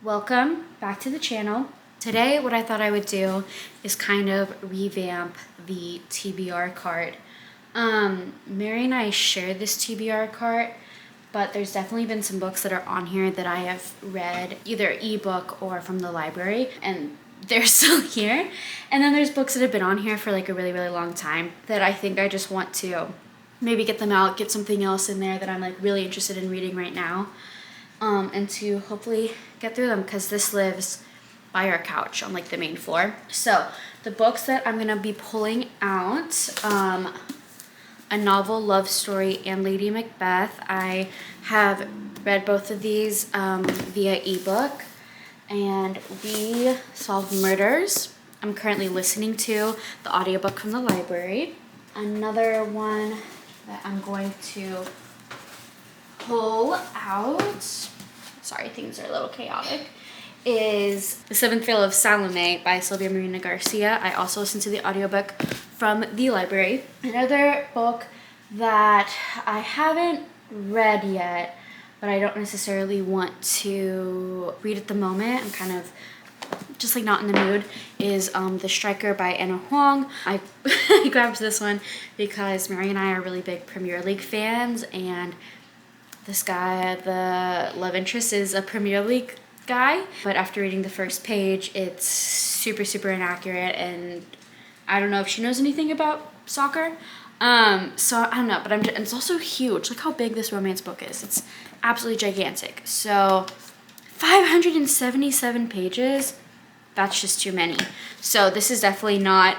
Welcome back to the channel. Today what I thought I would do is kind of revamp the TBR cart. Mary and I share this TBR cart, but there's definitely been some books that are on here that I have read either ebook or from the library, and they're still here. And then there's books that have been on here for like a really, really long time that I think I just want to maybe get them out, get something else in there that I'm like really interested in reading right now. And to hopefully get through them, because this lives by our couch on like the main floor. So the books that I'm gonna be pulling out, A Novel, Love Story, and Lady Macbeth. I have read both of these via ebook, and We Solve Murders. I'm currently listening to the audiobook from the library. Another one that I'm going to pull out, sorry, things are a little chaotic, is The Seventh Veil of Salome by Sylvia Marina Garcia. I also listened to the audiobook from the library. Another book that I haven't read yet, but I don't necessarily want to read at the moment, I'm kind of just like not in the mood, is The Striker by Anna Huang. I grabbed this one because Mary and I are really big Premier League fans, and this guy, the love interest, is a Premier League guy, but after reading the first page, it's super, super inaccurate, and I don't know if she knows anything about soccer. So I don't know, but it's also huge. Look how big this romance book is. It's absolutely gigantic. So 577 pages, that's just too many. So this is definitely not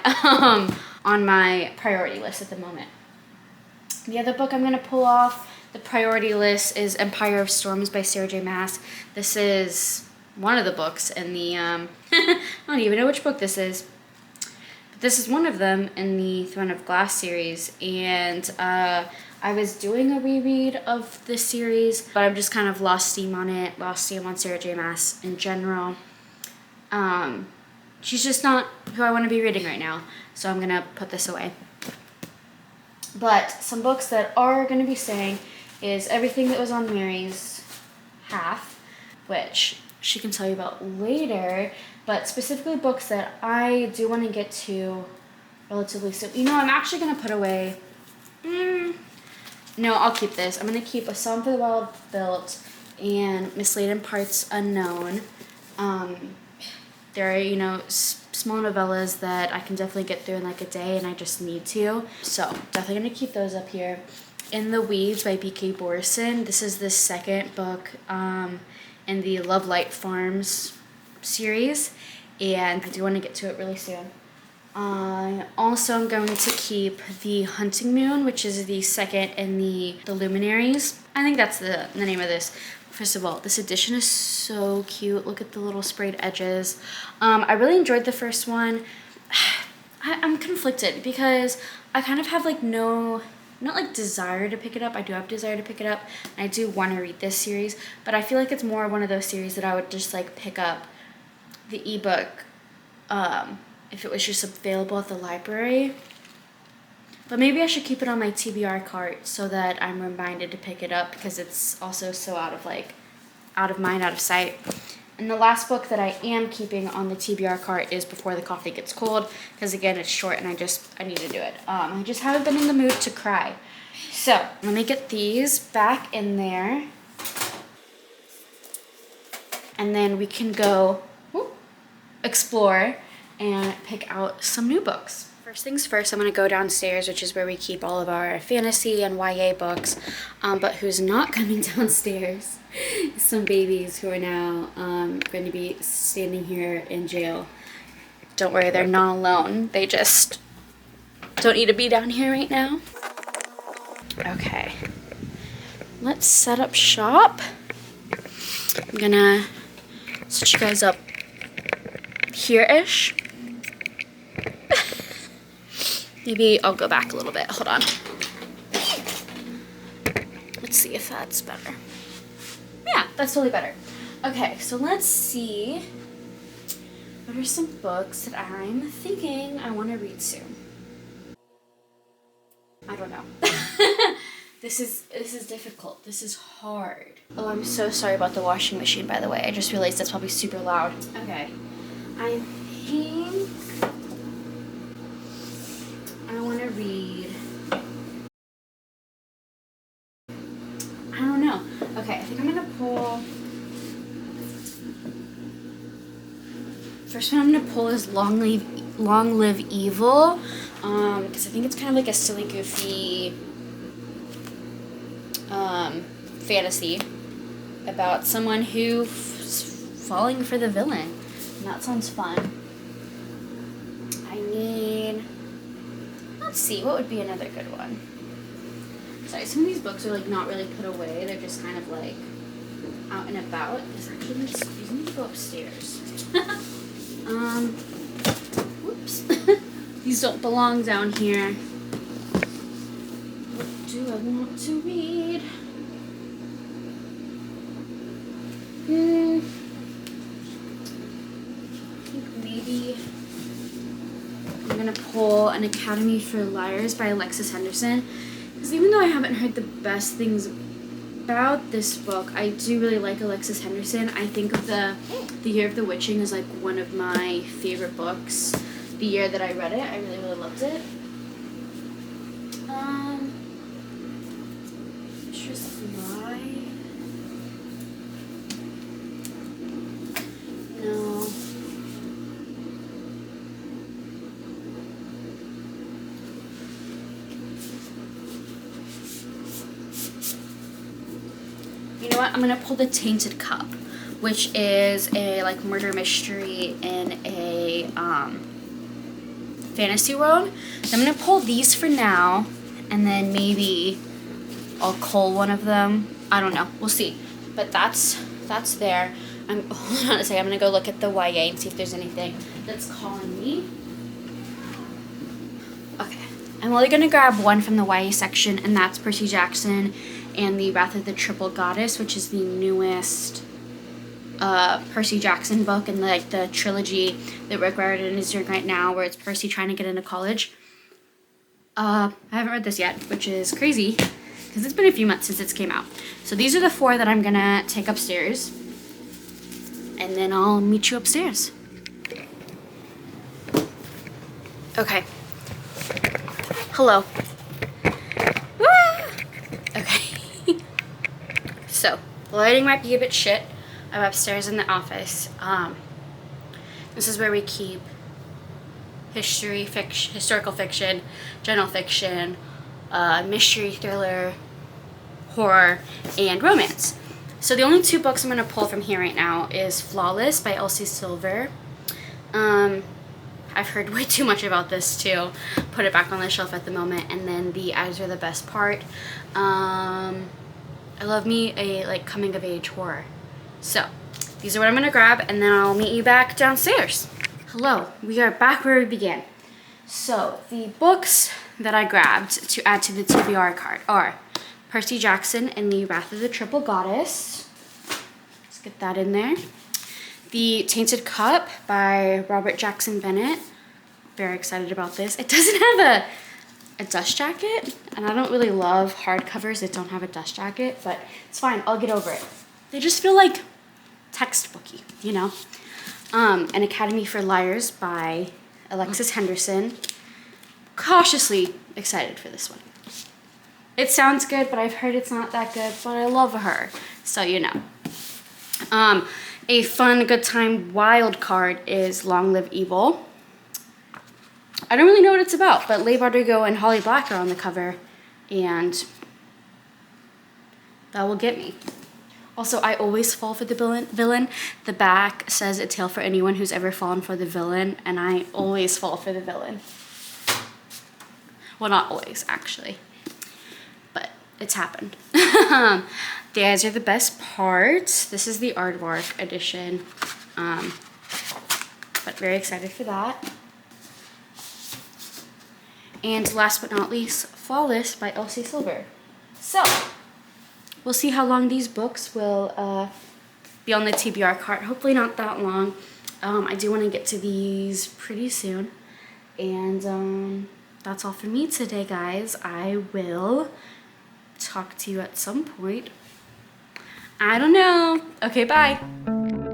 on my priority list at the moment. The other book I'm gonna pull off the priority list is Empire of Storms by Sarah J. Maas. This is one of the books in the, I don't even know which book this is. But this is one of them in the Throne of Glass series. And I was doing a reread of this series, but I've just kind of lost steam on it, lost steam on Sarah J. Maas in general. She's just not who I want to be reading right now, so I'm gonna put this away. But some books that are gonna be staying is everything that was on Mary's half, which she can tell you about later, but specifically books that I do want to get to relatively soon. You know, I'm actually going to put away, no, I'll keep this. I'm going to keep A Song for the Wild Built and Misladen Parts Unknown. There are, you know, small novellas that I can definitely get through in like a day, and I just need to. So definitely going to keep those up here. In the Weeds by B.K. Borson. This is the second book in the Love Light Farms series, and I do want to get to it really soon. Also, I'm going to keep The Hunting Moon, which is the second in the Luminaries. I think that's the name of this. First of all, this edition is so cute. Look at the little sprayed edges. I really enjoyed the first one. I'm conflicted because I kind of have like not like desire to pick it up. I do have desire to pick it up, and I do want to read this series, but I feel like it's more one of those series that I would just like pick up the ebook if it was just available at the library. But maybe I should keep it on my TBR cart so that I'm reminded to pick it up, because it's also so out of mind, out of sight. And the last book that I am keeping on the TBR cart is Before the Coffee Gets Cold, because again, it's short and I need to do it. I just haven't been in the mood to cry. So let me get these back in there, and then we can go explore and pick out some new books. First things first, I'm going to go downstairs, which is where we keep all of our fantasy and YA books. But who's not coming downstairs is some babies who are now going to be standing here in jail. Don't worry, they're not alone. They just don't need to be down here right now. Okay, let's set up shop. I'm gonna set you guys up here-ish. Maybe I'll go back a little bit. Hold on. Let's see if that's better. Yeah, that's totally better. Okay, so let's see. What are some books that I'm thinking I want to read soon? I don't know. This is difficult. This is hard. Oh, I'm so sorry about the washing machine, by the way. I just realized that's probably super loud. Okay. I think I want to read. I don't know. Okay, I think I'm gonna pull. First one I'm gonna pull is Long Live Evil, because I think it's kind of like a silly, goofy fantasy about someone who's falling for the villain. And that sounds fun. I need. Let's see, what would be another good one? Sorry, some of these books are like not really put away. They're just kind of like out and about. These need to go upstairs. Whoops. These don't belong down here. What do I want to read? I think maybe I'm gonna pull An Academy for Liars by Alexis Henderson. Because even though I haven't heard the best things about this book, I do really like Alexis Henderson. I think of The Year of the Witching is like one of my favorite books. The year that I read it, I really, really loved it. Just why? No. You know what? I'm gonna pull The Tainted Cup, which is a like murder mystery in a fantasy world. So I'm gonna pull these for now, and then maybe I'll cull one of them. I don't know. We'll see. But that's there. Hold on a second. I'm gonna go look at the YA and see if there's anything that's calling me. Okay. I'm only gonna grab one from the YA section, and that's Percy Jackson and the Wrath of the Triple Goddess, which is the newest Percy Jackson book and like the trilogy that Rick Riordan is doing right now, where it's Percy trying to get into college. I haven't read this yet, which is crazy because it's been a few months since it's came out. So these are the 4 that I'm gonna take upstairs, and then I'll meet you upstairs. Okay. Hello. Okay. So the lighting might be a bit shit. I'm upstairs in the office. This is where we keep historical fiction, general fiction, mystery, thriller, horror, and romance. So the only 2 books I'm going to pull from here right now is Flawless by Elsie Silver. I've heard way too much about this to put it back on the shelf at the moment. And then The Eyes Are the Best Part. I love me a like coming of age horror. So these are what I'm gonna grab, and then I'll meet you back downstairs. Hello, we are back where we began. So the books that I grabbed to add to the TBR card are Percy Jackson and the Wrath of the Triple Goddess. Let's get that in there. The Tainted Cup by Robert Jackson Bennett. Very excited about this. It doesn't have a dust jacket, and I don't really love hardcovers that don't have a dust jacket, but it's fine, I'll get over it. They just feel like textbooky, you know? An Academy for Liars by Alexis Henderson. Cautiously excited for this one. It sounds good, but I've heard it's not that good, but I love her, so you know. A fun, good time wild card is Long Live Evil. I don't really know what it's about, but Leigh Bardugo and Holly Black are on the cover, and that will get me. Also, I always fall for the villain. The back says A Tale for Anyone Who's Ever Fallen for the Villain, and I always fall for the villain. Well, not always, actually, but it's happened. The Eyes Are the Best Part. This is the Aardvark edition, but very excited for that. And last but not least, Flawless by Elsie Silver. So we'll see how long these books will be on the TBR cart. Hopefully not that long. I do want to get to these pretty soon. And that's all for me today, guys. I will talk to you at some point. I don't know. Okay, bye.